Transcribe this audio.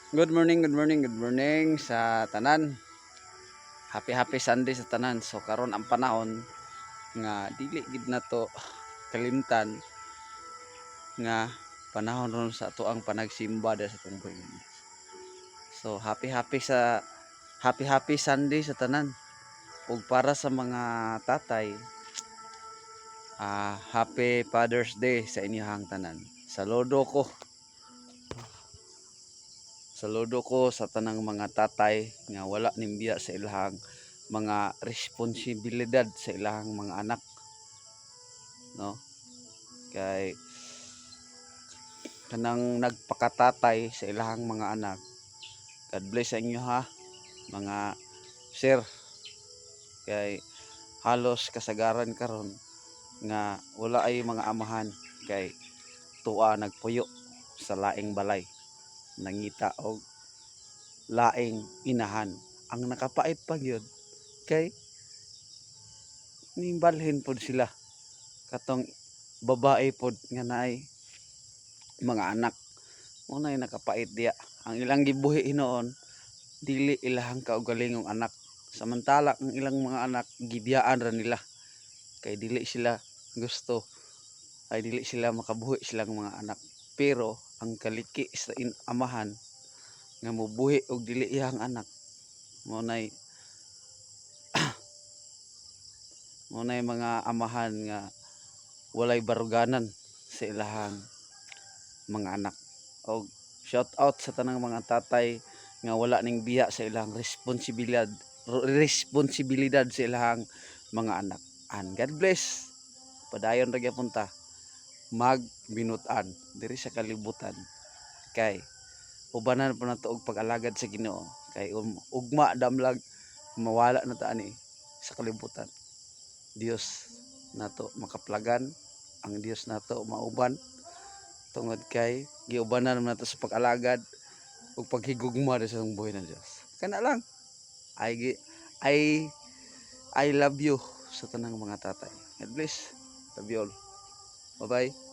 Good morning, good morning, good morning sa tanan. Happy Sunday sa tanan. So karon ang panahon nga dili gid na to kalimtan nga panahon ron sa ato ang panagsimba sa atong buhing. So happy Sunday sa tanan. Ug para sa mga tatay, happy Father's Day sa inyong tanan. Saludo ko sa tanang mga tatay nga wala nimbiya sa ilahang mga responsibilidad sa ilahang mga anak, no? Kay kanang nagpakatatay sa ilahang mga anak. God bless sa inyo ha, mga sir. Kay halos kasagaran karon nga wala ay mga amahan kay tuwa nagpuyo sa laing balay, nangita og laing inahan. Ang nakapait pa gyud kay nimbalhin pod sila katong babae pod nga naay mga anak. Unay nakapait diya. Ang ilang gibuhi hinoon dili ilahang kaugalingong anak. Samantala ang ilang mga anak gibiyaan ra nila kay dili sila gusto ay dili sila makabuhi silang mga anak. Pero ang kaliki sa amahan nga mobuhi og dili iyang anak mo nay mga amahan nga walay baruganan sa ilahang mga anak. Og shout out sa tanang mga tatay nga wala ning biya sa ilang responsibilidad sa ilang mga anak. And God bless. Padayon ra gyapon ta magbinutan diri sa kalibutan kay ubanan pa nato og pag-alagad sa Ginoo kay ugma damlag mawala na ta ani sa kalibutan. Dios nato makaplagan, ang Dios nato mauban tungod kay giubanan nato sa pag-alagad ug paghigugma sa buhay ng Dios. Kana lang. I gi- I I love you sa tanang mga tatay. God bless. Love you all. Bye bye.